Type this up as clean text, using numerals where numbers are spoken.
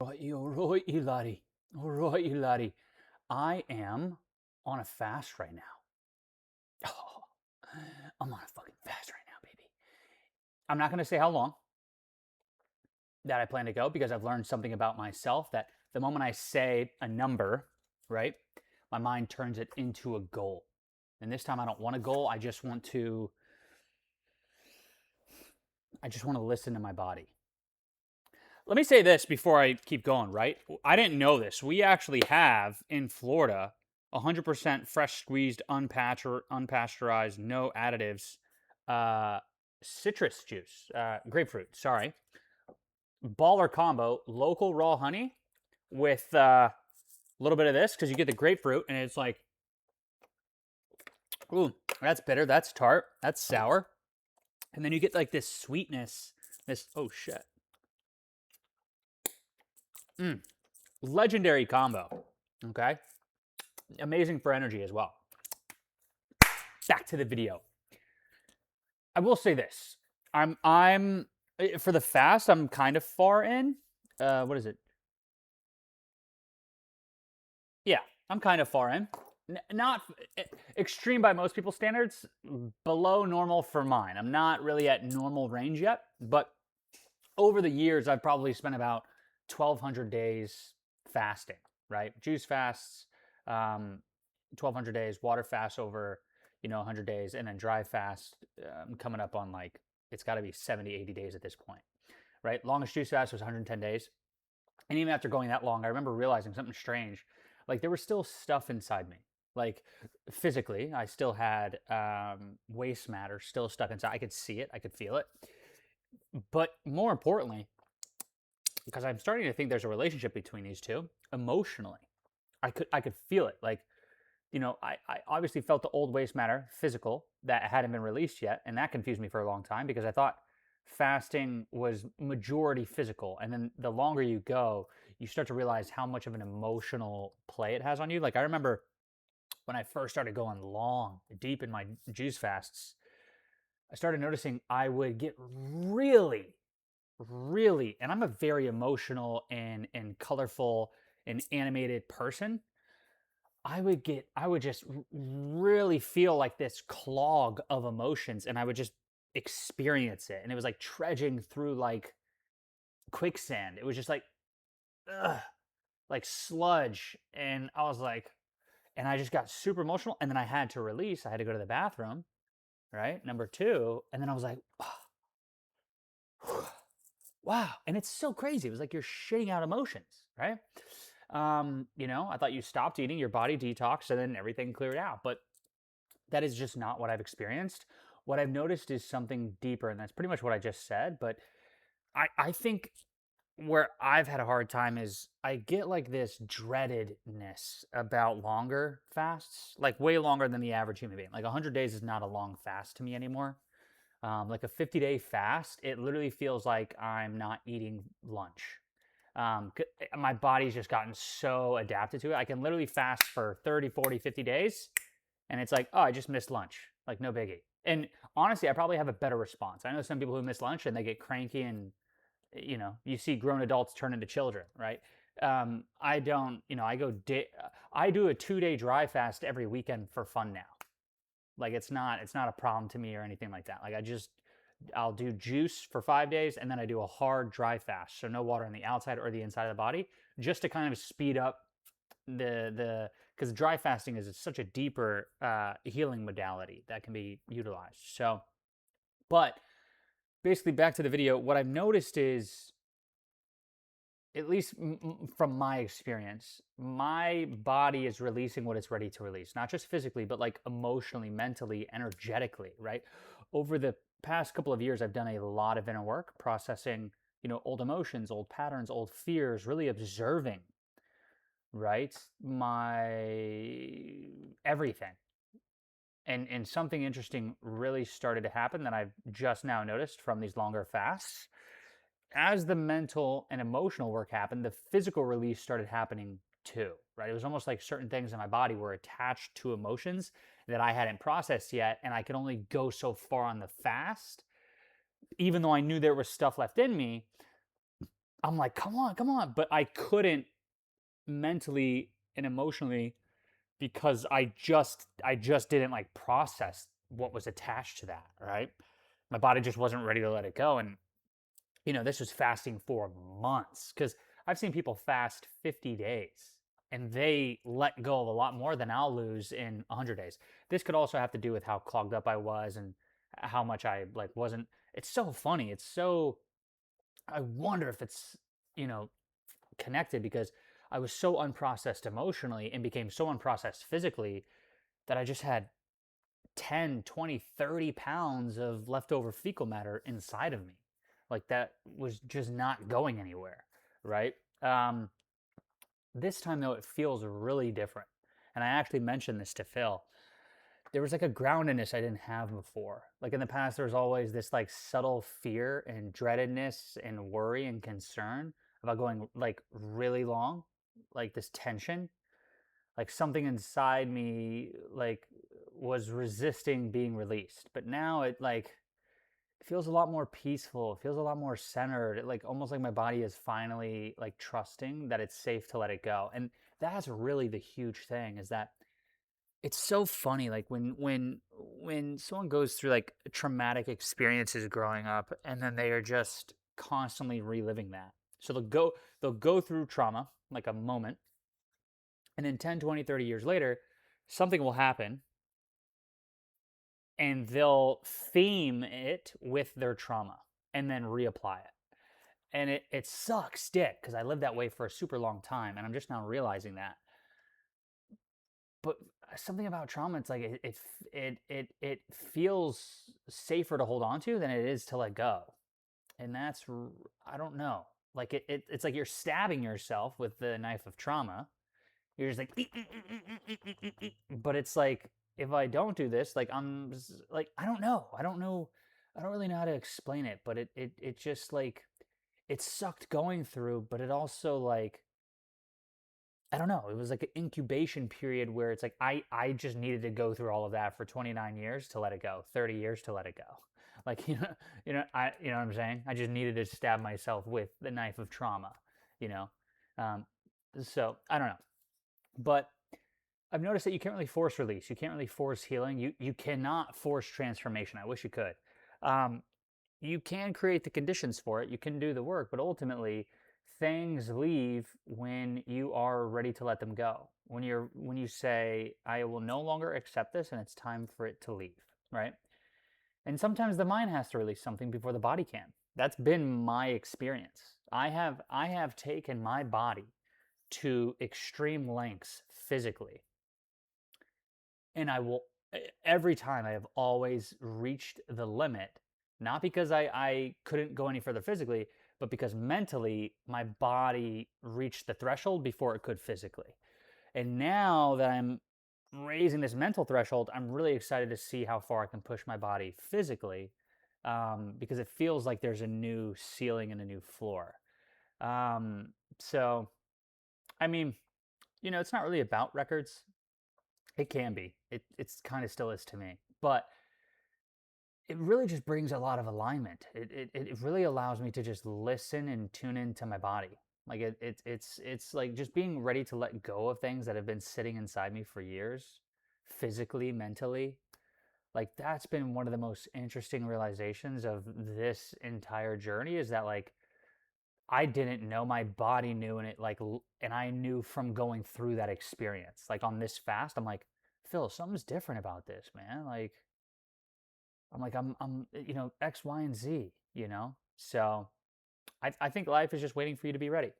Alrighty, laddie. Alrighty, laddie. I am on a fast right now. Oh, I'm on a fucking fast right now, baby. I'm not going to say how long that I plan to go because I've learned something about myself that the moment I say a number, right, my mind turns it into a goal. And this time I don't want a goal. I just want to listen to my body. Let me say this before I keep going, right? I didn't know this. We actually have in Florida 100% fresh squeezed, unpasteurized, no additives, uh, citrus juice, grapefruit, sorry. Baller combo, local raw honey with a little bit of this because you get the grapefruit and it's like, ooh, that's bitter, that's tart, that's sour. And then you get like this sweetness, oh shit. Legendary combo, okay? Amazing for energy as well. Back to the video. I will say this. I'm for the fast, I'm kind of far in. What is it? Yeah, I'm kind of far in. Not extreme by most people's standards, below normal for mine. I'm not really at normal range yet, but over the years, I've probably spent about 1,200 days fasting, right? Juice fasts, 1,200 days, water fasts over, 100 days, and then dry fast coming up on like, it's got to be 70, 80 days at this point, right? Longest juice fast was 110 days. And even after going that long, I remember realizing something strange. Like there was still stuff inside me. Like physically, I still had waste matter still stuck inside. I could see it, I could feel it. But more importantly, because I'm starting to think there's a relationship between these two emotionally. I could feel it. Like, I obviously felt the old waste matter physical that hadn't been released yet, and that confused me for a long time because I thought fasting was majority physical, and then the longer you go, you start to realize how much of an emotional play it has on you. Like I remember when I first started going long, deep in my juice fasts, I started noticing I would get really, and I'm a very emotional and colorful and animated person. I would just really feel like this clog of emotions, and I would just experience it, and it was like trudging through like quicksand. It was just like, ugh, like sludge, and I was like, and I just got super emotional, and then I had to release. I had to go to the bathroom, right? Number two, and then I was like, wow. And it's so crazy. It was like you're shitting out emotions, right? I thought you stopped eating, your body detoxed, and then everything cleared out. But that is just not what I've experienced. What I've noticed is something deeper, and that's pretty much what I just said. But I think where I've had a hard time is I get like this dreadedness about longer fasts, like way longer than the average human being. Like 100 days is not a long fast to me anymore. Like a 50-day fast, it literally feels like I'm not eating lunch. My body's just gotten so adapted to it. I can literally fast for 30, 40, 50 days, and it's like, oh, I just missed lunch. Like, no biggie. And honestly, I probably have a better response. I know some people who miss lunch and they get cranky and, you see grown adults turn into children, right? I don't, I do a 2-day dry fast every weekend for fun now. Like it's not a problem to me or anything like that. Like I'll do juice for 5 days and then I do a hard dry fast. So no water on the outside or the inside of the body, just to kind of speed up because dry fasting is such a deeper healing modality that can be utilized. So, but basically back to the video, what I've noticed is, at least from my experience, my body is releasing what it's ready to release, not just physically, but like emotionally, mentally, energetically, right? Over the past couple of years, I've done a lot of inner work, processing, old emotions, old patterns, old fears, really observing, right? My everything. And something interesting really started to happen that I've just now noticed from these longer fasts. As the mental and emotional work happened, the physical release started happening too, right? It was almost like certain things in my body were attached to emotions that I hadn't processed yet, and I could only go so far on the fast. Even though I knew there was stuff left in me, I'm like, come on. But I couldn't mentally and emotionally because I just didn't like process what was attached to that, right? My body just wasn't ready to let it go. And this was fasting for months because I've seen people fast 50 days and they let go of a lot more than I'll lose in 100 days. This could also have to do with how clogged up I was and how much I like wasn't. It's so funny. It's so, I wonder if it's, you know, connected because I was so unprocessed emotionally and became so unprocessed physically that I just had 10, 20, 30 pounds of leftover fecal matter inside of me. Like that was just not going anywhere, right? Um, this time, though, it feels really different. And I actually mentioned this to Phil. There was like a groundedness I didn't have before. Like in the past, there was always this like subtle fear and dreadedness and worry and concern about going like really long, like this tension, like something inside me like was resisting being released. But now it feels a lot more peaceful. It feels a lot more centered. Like almost like my body is finally like trusting that it's safe to let it go. And that's really the huge thing is that it's so funny like when someone goes through like traumatic experiences growing up and then they are just constantly reliving that. So they'll go through trauma like a moment and then 10, 20, 30 years later something will happen and they'll theme it with their trauma and then reapply it. And it sucks dick because I lived that way for a super long time and I'm just now realizing that. But something about trauma, it's like it feels safer to hold on to than it is to let go. And I don't know. Like it's like you're stabbing yourself with the knife of trauma. You're just like, but it's like if I don't do this, like like I don't know. I don't know. I don't really know how to explain it, but it just like it sucked going through, but it also like I don't know. It was like an incubation period where it's like I just needed to go through all of that for 29 years to let it go, 30 years to let it go. Like you know what I'm saying? I just needed to stab myself with the knife of trauma, you know. Um, so I don't know, but I've noticed that you can't really force release. You can't really force healing. You cannot force transformation. I wish you could. Um, you can create the conditions for it. You can do the work, but ultimately, things leave when you are ready to let them go. When you say, "I will no longer accept this, and it's time for it to leave." Right? And sometimes the mind has to release something before the body can. That's been my experience. I have taken my body to extreme lengths physically and I will every time I have always reached the limit, not because I couldn't go any further physically, but because mentally my body reached the threshold before it could physically. And now that I'm raising this mental threshold, I'm really excited to see how far I can push my body physically, because it feels like there's a new ceiling and a new floor. Um, so, I mean, it's not really about records. It can be. It's kind of still is to me. But it really just brings a lot of alignment. It really allows me to just listen and tune into my body. Like it's like just being ready to let go of things that have been sitting inside me for years, physically, mentally. Like that's been one of the most interesting realizations of this entire journey is that like I didn't know my body knew and it like and I knew from going through that experience. Like on this fast, I'm like, Phil, something's different about this, man. Like I'm X, Y, and Z. So I think life is just waiting for you to be ready.